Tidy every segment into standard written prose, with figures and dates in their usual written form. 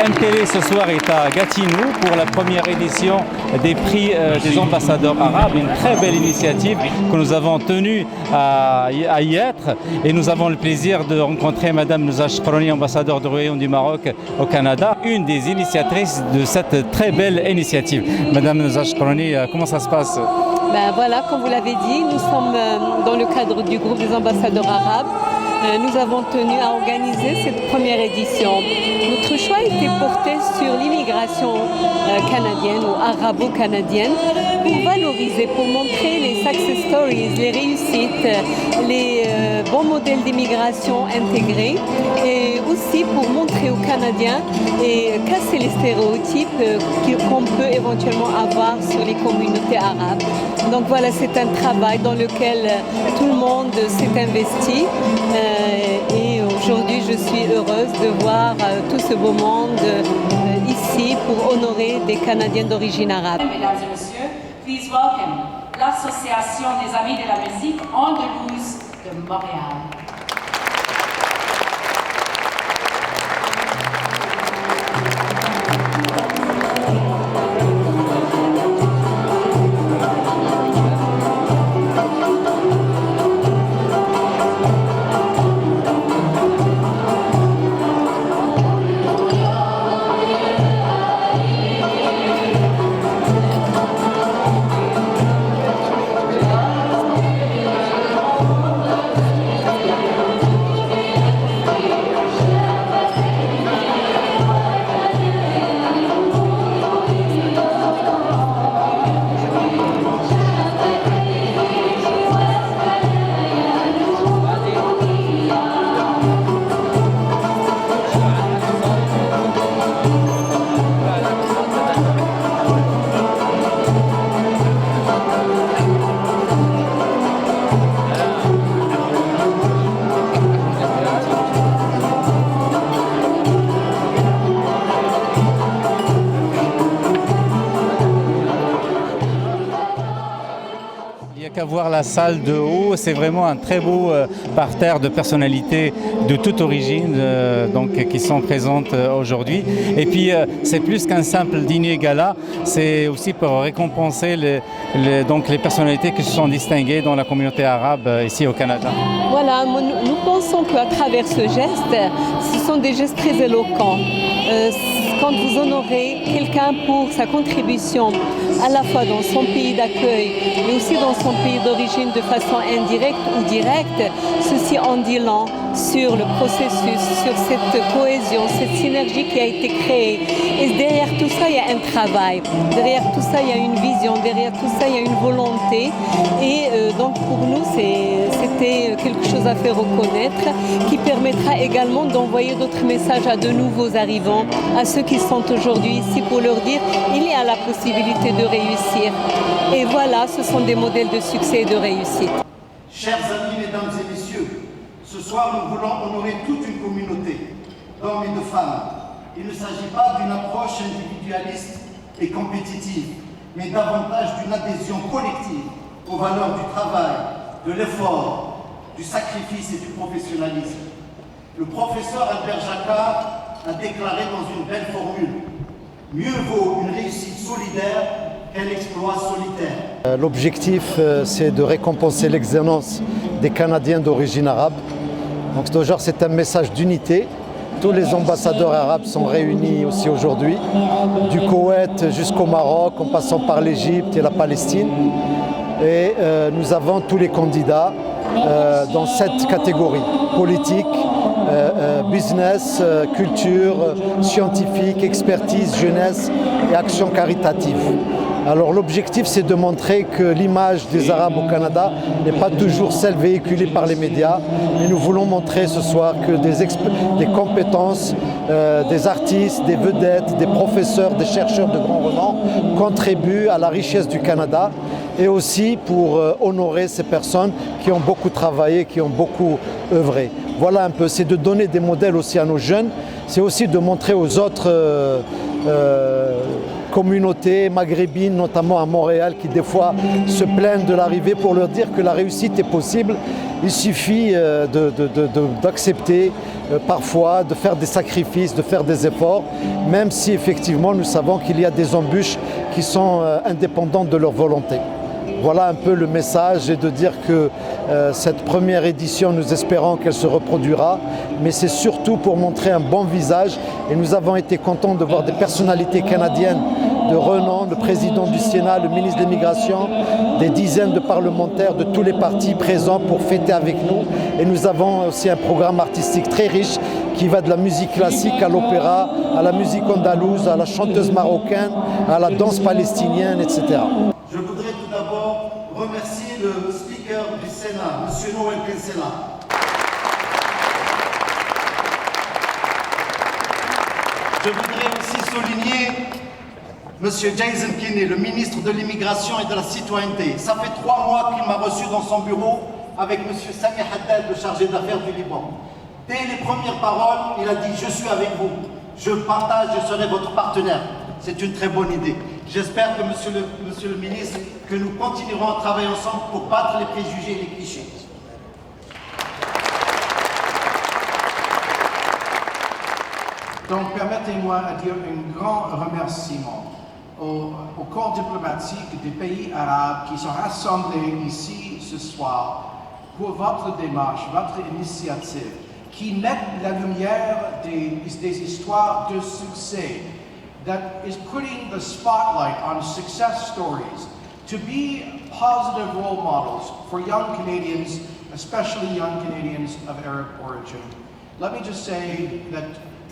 MTV ce soir est à Gatineau pour la première édition des prix des ambassadeurs arabes, une très belle initiative que nous avons tenu à y être, et nous avons le plaisir de rencontrer Madame Nouza Chkroni, ambassadeur du Royaume du Maroc au Canada, une des initiatrices de cette très belle initiative. Madame Nouza Chkroni, comment ça se passe? Ben voilà, comme vous l'avez dit, nous sommes dans le cadre du groupe des ambassadeurs arabes. Nous avons tenu à organiser cette première édition. Notre choix était porté sur l'immigration canadienne ou arabo-canadienne pour valoriser, pour montrer les success stories, les réussites, les bons modèles d'immigration intégrés, et aussi pour montrer aux Canadiens et casser les stéréotypes qu'on peut éventuellement avoir sur les communautés arabes. Donc voilà, c'est un travail dans lequel tout le monde s'est investi. Et aujourd'hui, je suis heureuse de voir tout ce beau monde ici pour honorer des Canadiens d'origine arabe. Mesdames et messieurs, please welcome l'Association des Amis de la Musique Andalouse de Montréal. Qu'à voir la salle de haut, c'est vraiment un très beau parterre de personnalités de toute origine qui sont présentes aujourd'hui. Et puis c'est plus qu'un simple dîner gala, c'est aussi pour récompenser les personnalités qui se sont distinguées dans la communauté arabe ici au Canada. Voilà, nous pensons qu'à travers ce geste, ce sont des gestes très éloquents. Quand vous honorez quelqu'un pour sa contribution à la fois dans son pays d'accueil mais aussi dans son pays d'origine de façon indirecte ou directe, ceci en dit long sur le processus, sur cette cohésion, cette synergie qui a été créée. Et derrière tout ça, il y a un travail, derrière tout ça, il y a une vision, derrière tout ça, il y a une volonté. Et donc pour nous, c'était quelque chose à faire reconnaître qui permettra également d'envoyer d'autres messages à de nouveaux arrivants, à ceux qui sont aujourd'hui ici pour leur dire il y a la possibilité de réussir. Et voilà, ce sont des modèles de succès et de réussite. Chers amis, mesdames et messieurs, ce soir nous voulons honorer toute une communauté d'hommes et de femmes. Il ne s'agit pas d'une approche individualiste et compétitive, mais davantage d'une adhésion collective aux valeurs du travail, de l'effort, du sacrifice et du professionnalisme. Le professeur Albert Jacquard a déclaré dans une belle formule: mieux vaut une réussite solidaire qu'un exploit solitaire. L'objectif, c'est de récompenser l'excellence des Canadiens d'origine arabe. Donc c'est un message d'unité. Tous les ambassadeurs arabes sont réunis aussi aujourd'hui, du Koweït jusqu'au Maroc, en passant par l'Égypte et la Palestine. Et nous avons tous les candidats dans cette catégorie: politique, business, culture, scientifique, expertise, jeunesse et action caritative. Alors l'objectif, c'est de montrer que l'image des Arabes au Canada n'est pas toujours celle véhiculée par les médias, mais nous voulons montrer ce soir que des compétences, des artistes, des vedettes, des professeurs, des chercheurs de grand renom contribuent à la richesse du Canada, et aussi pour honorer ces personnes qui ont beaucoup travaillé, qui ont beaucoup œuvré. Voilà un peu, c'est de donner des modèles aussi à nos jeunes, c'est aussi de montrer aux autres communautés maghrébines, notamment à Montréal, qui des fois se plaignent de l'arrivée, pour leur dire que la réussite est possible Il suffit d'accepter parfois, de faire des sacrifices, de faire des efforts, même si effectivement nous savons qu'il y a des embûches qui sont indépendantes de leur volonté. Voilà un peu le message, et de dire que cette première édition, nous espérons qu'elle se reproduira, mais c'est surtout pour montrer un bon visage, et nous avons été contents de voir des personnalités canadiennes de renom, le président du Sénat, le ministre de l'Immigration, des dizaines de parlementaires de tous les partis présents pour fêter avec nous. Et nous avons aussi un programme artistique très riche qui va de la musique classique à l'opéra, à la musique andalouse, à la chanteuse marocaine, à la danse palestinienne, etc. Je voudrais tout d'abord remercier le speaker du Sénat, M. Noël Kinsella. Je voudrais aussi souligner M. Jason Kenney, le ministre de l'Immigration et de la Citoyenneté. Ça fait 3 mois qu'il m'a reçu dans son bureau avec M. Sami Haddad, le chargé d'affaires du Liban. Dès les premières paroles, il a dit « Je suis avec vous, je partage, je serai votre partenaire ». C'est une très bonne idée. J'espère que, monsieur le ministre, que nous continuerons à travailler ensemble pour battre les préjugés et les clichés. Donc, permettez-moi de dire un grand remerciement au corps diplomatique des pays arabes qui sont rassemblés ici ce soir pour votre démarche, votre initiative, qui mettent la lumière des histoires de succès, that is putting the spotlight on success stories to be positive role models for young Canadians, especially young Canadians of Arab origin. Let me just say that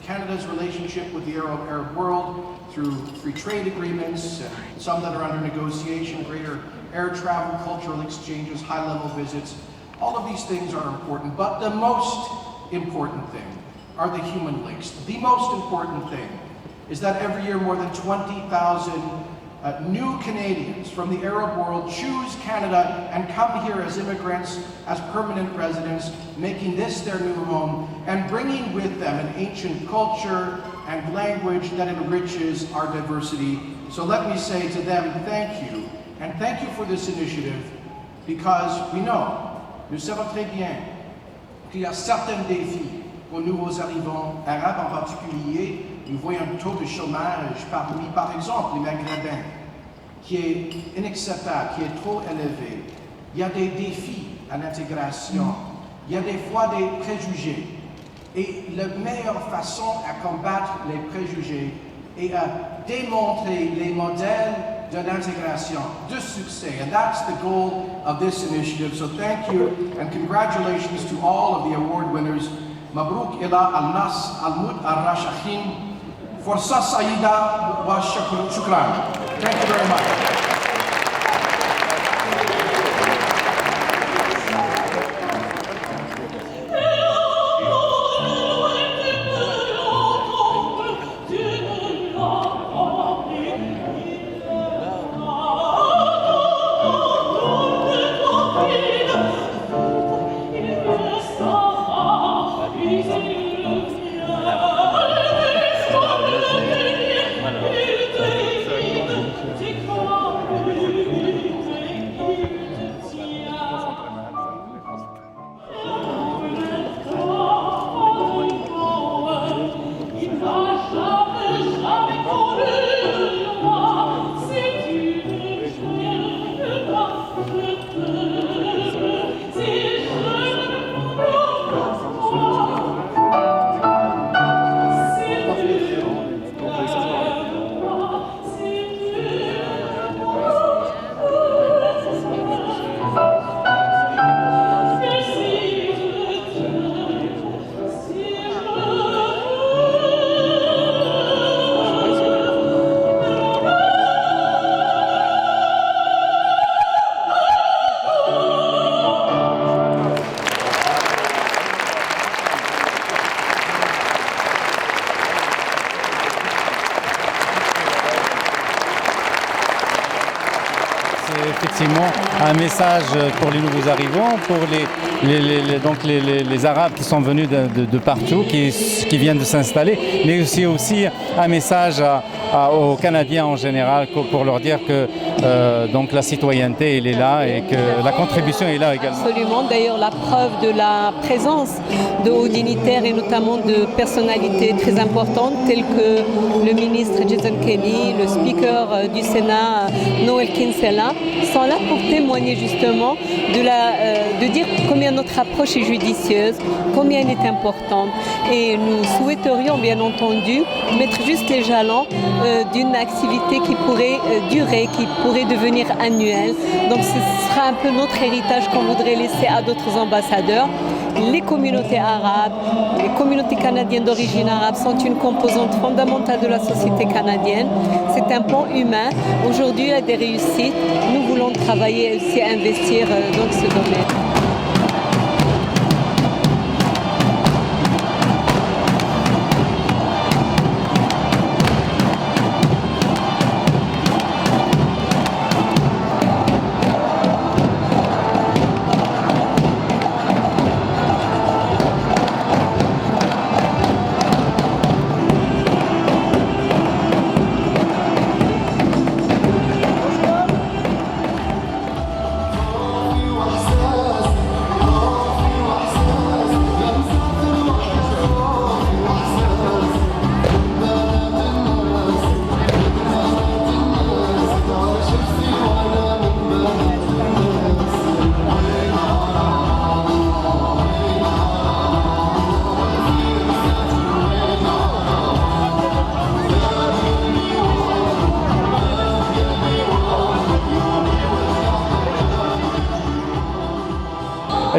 Canada's relationship with the Arab world through free trade agreements, some that are under negotiation, greater air travel, cultural exchanges, high-level visits, all of these things are important, but the most important thing are the human links. The most important thing is that every year more than 20,000 new Canadians from the Arab world choose Canada and come here as immigrants, as permanent residents, making this their new home and bringing with them an ancient culture and language that enriches our diversity. So let me say to them, thank you, and thank you for this initiative, because we know, nous savons très bien qu'il y a certains défis aux nouveaux arrivants arabes en particulier. Nous voyons un taux de chômage parmi, par exemple, les Maghrébins, qui est inacceptable, qui est trop élevé. Il y a des défis à l'intégration, il y a des fois des préjugés. Et la meilleure façon à combattre les préjugés est à démontrer les modèles de l'intégration, de succès. And that's the goal of this initiative. So thank you and congratulations to all of the award winners. Mabrouk ila al-Nas al-Mud al-Rashakhin. فرصة سعيدة وشكرا. Thank you very much. un message pour les nouveaux arrivants, pour les Arabes qui sont venus de partout, qui viennent de s'installer, mais aussi un message aux Canadiens en général pour leur dire que donc la citoyenneté elle est là et que la contribution est là également. Absolument, d'ailleurs la preuve de la présence de hauts dignitaires et notamment de personnalités très importantes telles que le ministre Jason Kenney, le speaker du Sénat Noel Kinsella sont là pour témoigner justement de dire combien notre approche est judicieuse, combien elle est importante. Et nous souhaiterions bien entendu mettre juste les jalons d'une activité qui pourrait durer, qui pourrait devenir annuelle. Donc ce sera un peu notre héritage qu'on voudrait laisser à d'autres ambassadeurs. Les communautés arabes, les communautés canadiennes d'origine arabe sont une composante fondamentale de la société canadienne. C'est un pan humain. Aujourd'hui, il y a des réussites. Nous voulons travailler et aussi investir dans ce domaine.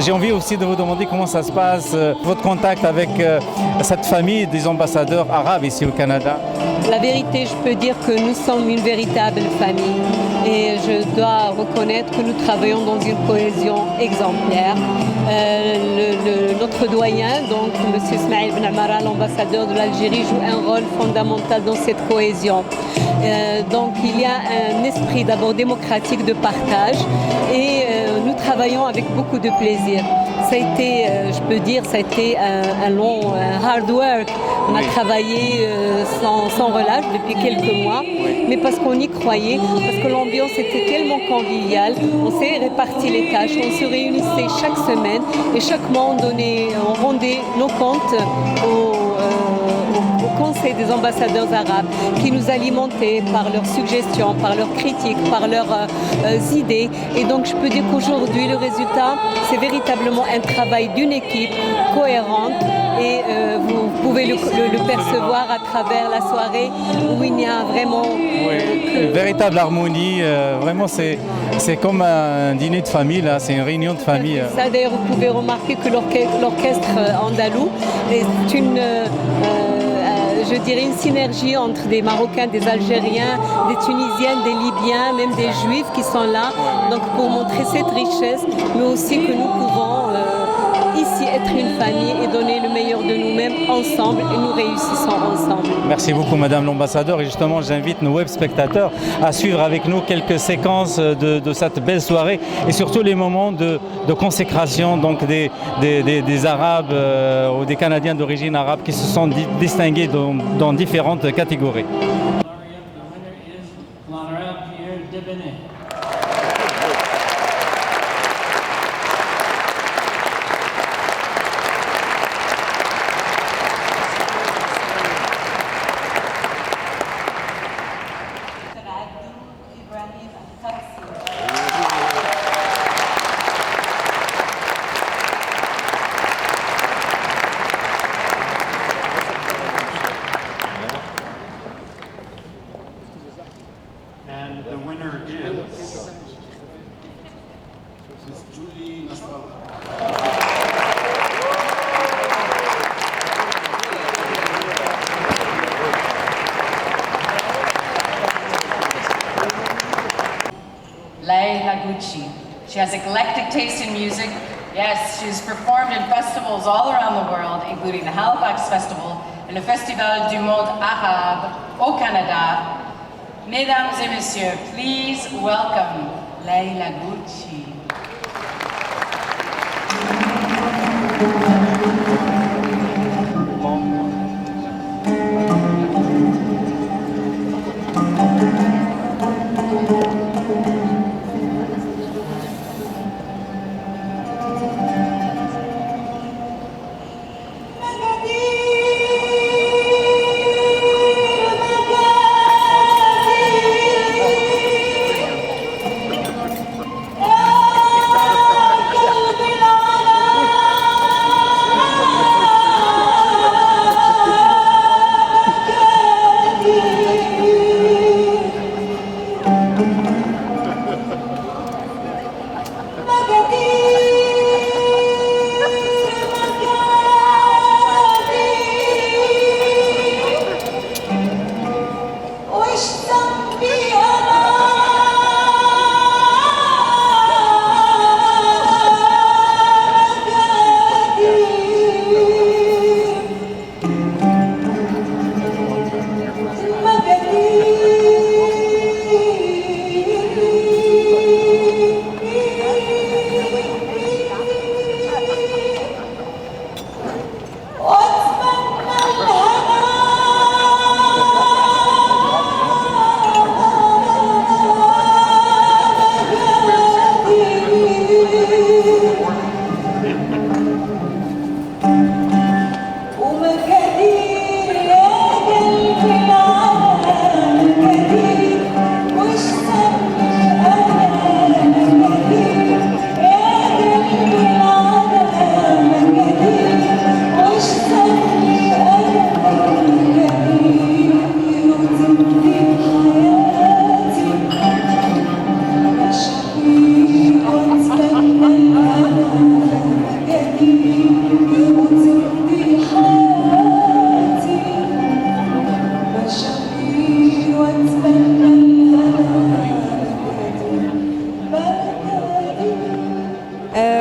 J'ai envie aussi de vous demander comment ça se passe, votre contact avec cette famille des ambassadeurs arabes ici au Canada. La vérité, je peux dire que nous sommes une véritable famille et je dois reconnaître que nous travaillons dans une cohésion exemplaire. Notre doyen, donc M. Ismaël Ben Amara, l'ambassadeur de l'Algérie, joue un rôle fondamental dans cette cohésion. Donc il y a un esprit d'abord démocratique de partage et nous travaillons avec beaucoup de plaisir. Ça a été, je peux dire, ça a été un long hard work. On a travaillé sans relâche depuis quelques mois, mais parce qu'on y croyait, parce que l'ambiance était tellement conviviale. On s'est réparti les tâches, on se réunissait chaque semaine et chaque mois on rendait nos comptes au Conseil des ambassadeurs arabes qui nous alimentaient par leurs suggestions, par leurs critiques, par leurs idées. Et donc je peux dire qu'aujourd'hui le résultat c'est véritablement un travail d'une équipe cohérente et vous pouvez le percevoir à travers la soirée où il y a vraiment une véritable harmonie. Vraiment c'est comme un dîner de famille, là, c'est une réunion de famille. Ça d'ailleurs vous pouvez remarquer que l'orchestre andalou est une je dirais une synergie entre des Marocains, des Algériens, des Tunisiens, des Libyens, même des Juifs qui sont là, donc pour montrer cette richesse, mais aussi que nous pouvons ici être une famille et donner le meilleur de nous-mêmes ensemble et nous réussissons ensemble. Merci beaucoup Madame l'ambassadeur et justement j'invite nos web spectateurs à suivre avec nous quelques séquences de cette belle soirée et surtout les moments de consécration donc des Arabes ou des Canadiens d'origine arabe qui se sont distingués dans différentes catégories. And the winner is Julie Nasrallah. Leila Gucci. She has eclectic taste in music. Yes, she's performed in festivals all around the world, including the Halifax Festival and le Festival du Monde Arabe au Canada. Mesdames et messieurs, please welcome Leila Gucci.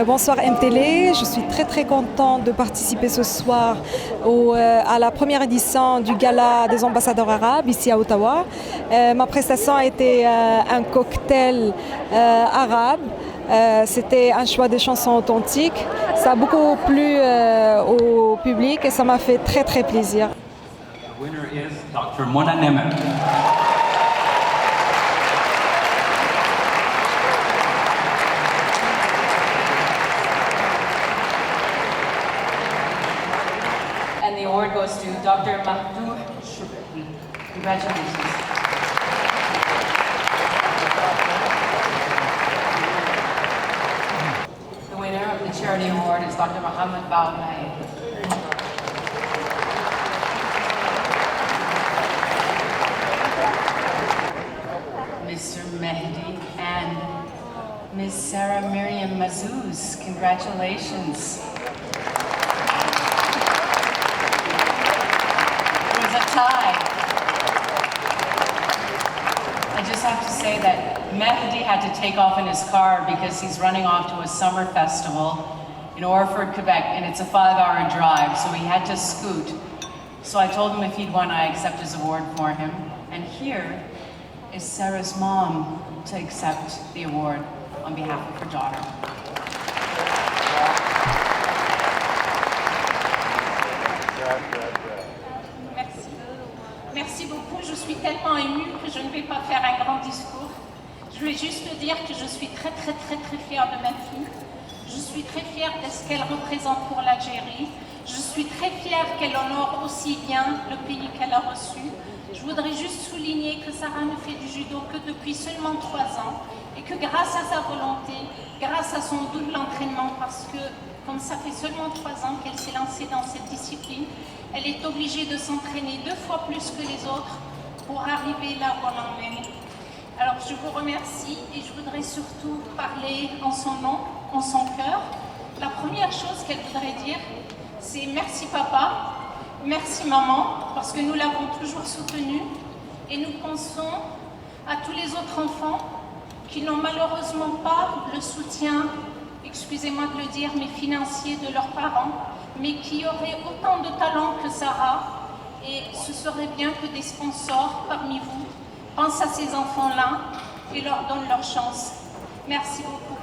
Bonsoir MTL, je suis très contente de participer ce soir à la première édition du Gala des ambassadeurs arabes ici à Ottawa. Ma prestation a été un cocktail arabe, c'était un choix de chansons authentiques. Ça a beaucoup plu au public et ça m'a fait très plaisir. The winner is Dr. Mona Nemer. And the award goes to Dr. Mahdour Shukri. Congratulations. The winner of the charity award is Dr. Mohammed Baounaye. Mr. Mehdi and Ms. Sarah Miriam Mazouz. Congratulations. It was a tie. I just have to say that Mehdi had to take off in his car because he's running off to a summer festival in Orford, Quebec, and it's a 5-hour drive, so he had to scoot. So I told him if he'd won, I accept his award for him. And here is Sarah's mom to accept the award on behalf of her daughter. Merci. Merci beaucoup. Je suis tellement émue que je ne vais pas faire un grand discours. Je vais juste dire que je suis très fière de ma fille. Je suis très fière de ce qu'elle représente pour l'Algérie. Je suis très fière qu'elle honore aussi bien le pays qu'elle a reçu. Je voudrais juste souligner que Sarah ne fait du judo que depuis seulement 3 ans et que grâce à sa volonté, grâce à son double entraînement, parce que comme ça fait seulement 3 ans qu'elle s'est lancée dans cette discipline, elle est obligée de s'entraîner 2 fois plus que les autres pour arriver là où on l'emmène. Alors je vous remercie et je voudrais surtout parler en son nom, en son cœur. La première chose qu'elle voudrait dire, c'est merci papa, merci maman, parce que nous l'avons toujours soutenue et nous pensons à tous les autres enfants qui n'ont malheureusement pas le soutien, excusez-moi de le dire, mais financier de leurs parents, mais qui auraient autant de talent que Sarah, et ce serait bien que des sponsors parmi vous pensent à ces enfants-là et leur donnent leur chance. Merci beaucoup.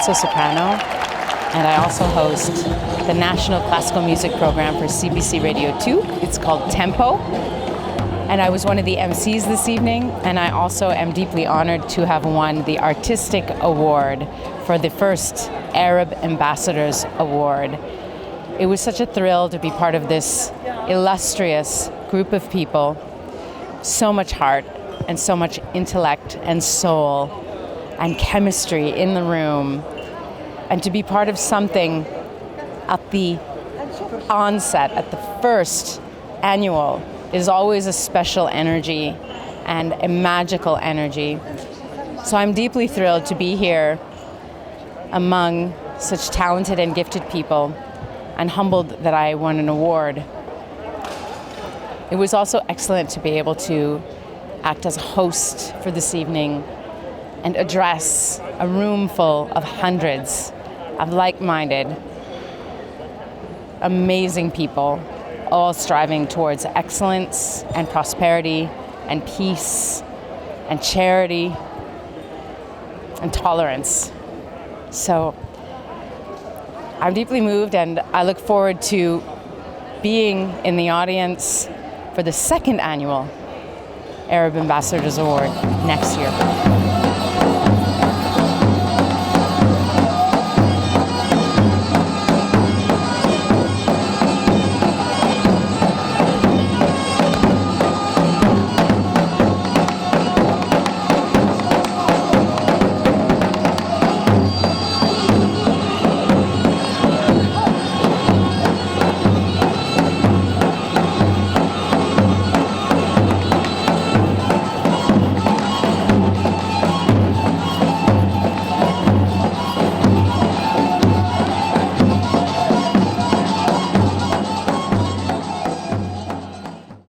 mezzo-soprano, and I also host the National Classical Music Program for CBC Radio 2. It's called Tempo. And I was one of the MCs this evening, and I also am deeply honored to have won the Artistic Award for the first Arab Ambassadors Award. It was such a thrill to be part of this illustrious group of people, so much heart and so much intellect and soul and chemistry in the room, and to be part of something at the onset, at the first annual, is always a special energy and a magical energy. So I'm deeply thrilled to be here among such talented and gifted people, and humbled that I won an award. It was also excellent to be able to act as a host for this evening and address a room full of hundreds of like-minded, amazing people, all striving towards excellence and prosperity and peace and charity and tolerance. So I'm deeply moved, and I look forward to being in the audience for the second annual Arab Ambassadors Award next year.